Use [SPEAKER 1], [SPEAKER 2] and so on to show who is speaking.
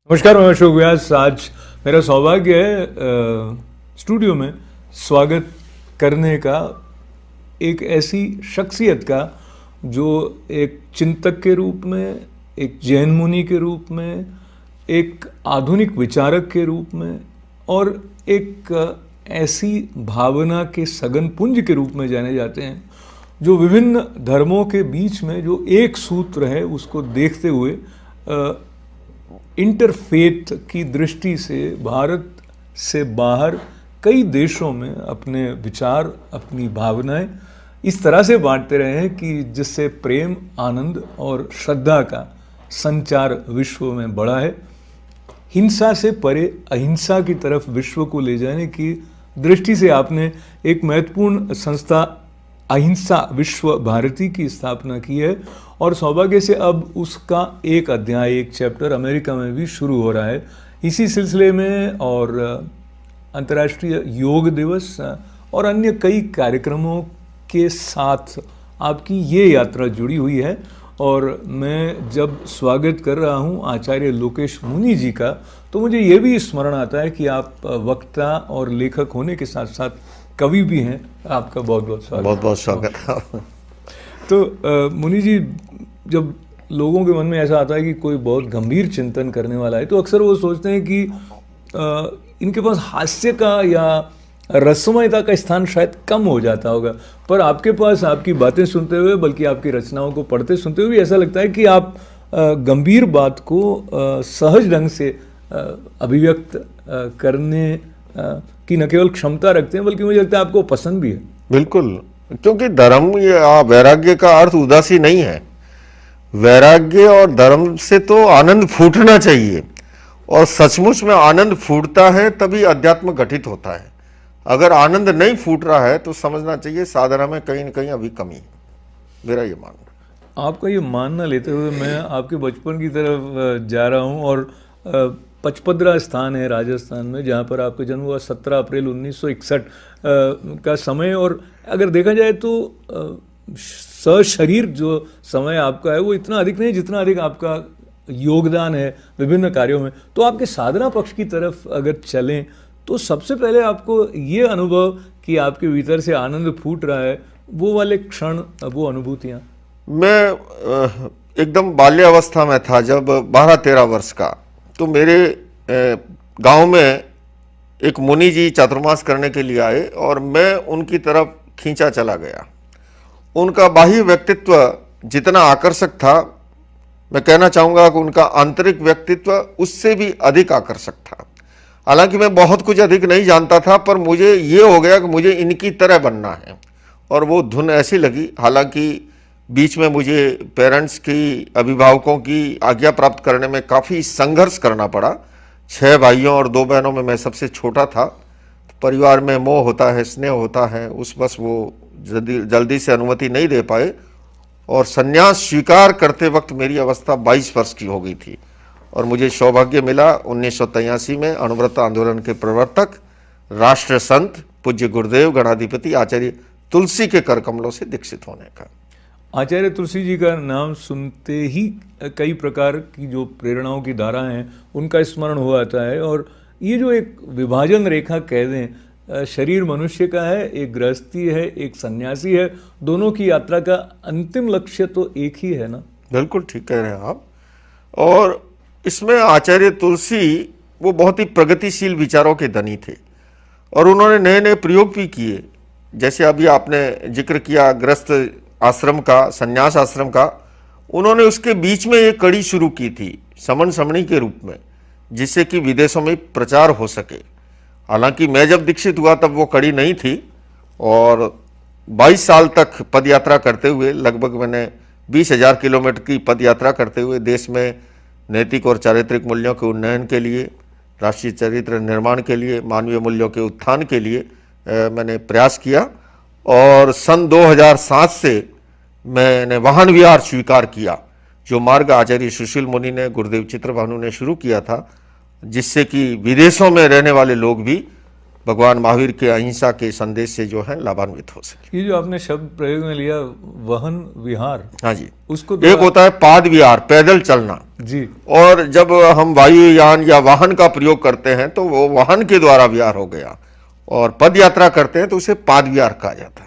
[SPEAKER 1] नमस्कार, मैं अशोक व्यास। आज मेरा सौभाग्य है स्टूडियो में स्वागत करने का एक ऐसी शख्सियत का जो एक चिंतक के रूप में, एक जैन मुनि के रूप में, एक आधुनिक विचारक के रूप में और एक ऐसी भावना के सघन पुंज के रूप में जाने जाते हैं जो विभिन्न धर्मों के बीच में जो एक सूत्र है उसको देखते हुए इंटरफेथ की दृष्टि से भारत से बाहर कई देशों में अपने विचार, अपनी भावनाएं इस तरह से बांटते रहे हैं कि जिससे प्रेम, आनंद और श्रद्धा का संचार विश्व में बढ़ा है। हिंसा से परे अहिंसा की तरफ विश्व को ले जाने की दृष्टि से आपने एक महत्वपूर्ण संस्था अहिंसा विश्व भारती की स्थापना की है और सौभाग्य से अब उसका एक अध्याय, एक चैप्टर अमेरिका में भी शुरू हो रहा है। इसी सिलसिले में और अंतर्राष्ट्रीय योग दिवस और अन्य कई कार्यक्रमों के साथ आपकी ये यात्रा जुड़ी हुई है और मैं जब स्वागत कर रहा हूँ आचार्य लोकेश मुनि जी का, तो मुझे ये भी स्मरण आता है कि आप वक्ता और लेखक होने के साथ साथ कवि भी हैं। आपका बहुत बहुत स्वागत।
[SPEAKER 2] बहुत बहुत स्वागत।
[SPEAKER 1] तो मुनि जी, जब लोगों के मन में ऐसा आता है कि कोई बहुत गंभीर चिंतन करने वाला है तो अक्सर वो सोचते हैं कि इनके पास हास्य का या रसमयता का स्थान शायद कम हो जाता होगा, पर आपके पास आपकी बातें सुनते हुए, बल्कि आपकी रचनाओं को पढ़ते सुनते हुए भी ऐसा लगता है कि आप गंभीर बात को सहज ढंग से अभिव्यक्त करने की न केवल क्षमता रखते हैं बल्कि मुझे लगता है आपको पसंद भी है।
[SPEAKER 2] बिल्कुल, क्योंकि धर्म या वैराग्य का अर्थ उदासी नहीं है। वैराग्य और धर्म से तो आनंद फूटना चाहिए और सचमुच में आनंद फूटता है तभी अध्यात्म घटित होता है। अगर आनंद नहीं फूट रहा है तो समझना चाहिए साधना में कहीं न कहीं अभी कमी है। मेरा ये मानना।
[SPEAKER 1] आपका ये मानना लेते हुए मैं आपके बचपन की तरफ जा रहा हूँ और पचपदरा स्थान है राजस्थान में जहाँ पर आपका जन्म हुआ 17 अप्रैल 1961 का समय, और अगर देखा जाए तो सशरीर जो समय आपका है वो इतना अधिक नहीं जितना अधिक आपका योगदान है विभिन्न कार्यों में। तो आपके साधना पक्ष की तरफ अगर चलें तो सबसे पहले आपको ये अनुभव कि आपके भीतर से आनंद फूट रहा है, वो वाले क्षण, वो अनुभूतियाँ।
[SPEAKER 2] मैं एकदम बाल्यावस्था में था जब 12-13 वर्ष का, तो मेरे गांव में एक मुनि जी चातुर्मास करने के लिए आए और मैं उनकी तरफ खींचा चला गया। उनका बाह्य व्यक्तित्व जितना आकर्षक था, मैं कहना चाहूँगा कि उनका आंतरिक व्यक्तित्व उससे भी अधिक आकर्षक था। हालांकि मैं बहुत कुछ अधिक नहीं जानता था, पर मुझे ये हो गया कि मुझे इनकी तरह बनना है और वो धुन ऐसी लगी। हालांकि बीच में मुझे पेरेंट्स की, अभिभावकों की आज्ञा प्राप्त करने में काफ़ी संघर्ष करना पड़ा। 6 भाइयों और 2 बहनों में मैं सबसे छोटा था। परिवार में मोह होता है, स्नेह होता है, उस बस वो जल्दी से अनुमति नहीं दे पाए और संन्यास स्वीकार करते वक्त मेरी अवस्था 22 वर्ष की हो गई थी और मुझे सौभाग्य मिला 1983 में अणुव्रत आंदोलन के प्रवर्तक, राष्ट्र संत पूज्य गुरुदेव गणाधिपति आचार्य तुलसी के कर कमलों से दीक्षित होने का।
[SPEAKER 1] आचार्य तुलसी जी का नाम सुनते ही कई प्रकार की जो प्रेरणाओं की धारा हैं उनका स्मरण हो आता है, और ये जो एक विभाजन रेखा कह दें, शरीर मनुष्य का है, एक गृहस्थी है, एक सन्यासी है, दोनों की यात्रा का अंतिम लक्ष्य तो एक ही है ना।
[SPEAKER 2] बिल्कुल ठीक कह रहे हैं आप। और इसमें आचार्य तुलसी वो बहुत ही प्रगतिशील विचारों के धनी थे और उन्होंने नए नए प्रयोग भी किए। जैसे अभी आपने जिक्र किया गृहस्थ आश्रम का, संन्यास आश्रम का, उन्होंने उसके बीच में एक कड़ी शुरू की थी समन समणी के रूप में, जिससे कि विदेशों में प्रचार हो सके। हालांकि मैं जब दीक्षित हुआ तब वो कड़ी नहीं थी और 22 साल तक पद यात्रा करते हुए, लगभग मैंने 20,000 किलोमीटर की पद यात्रा करते हुए देश में नैतिक और चारित्रिक मूल्यों के उन्नयन के लिए, राष्ट्रीय चरित्र निर्माण के लिए, मानवीय मूल्यों के उत्थान के लिए मैंने प्रयास किया और सन 2007 से मैंने वाहन विहार स्वीकार किया, जो मार्ग आचार्य सुशील मुनि ने, गुरुदेव चित्रभानु ने शुरू किया था, जिससे कि विदेशों में रहने वाले लोग भी भगवान महावीर के अहिंसा के संदेश से जो है लाभान्वित हो सके।
[SPEAKER 1] ये जो आपने शब्द प्रयोग में लिया वहन विहार,
[SPEAKER 2] हाँ जी,
[SPEAKER 1] उसको
[SPEAKER 2] एक होता है पाद विहार, पैदल चलना
[SPEAKER 1] जी,
[SPEAKER 2] और जब हम वायुयान या वाहन का प्रयोग करते हैं तो वो वाहन के द्वारा विहार हो गया, और पद यात्रा करते हैं तो उसे पाद विहार कहा जाता है।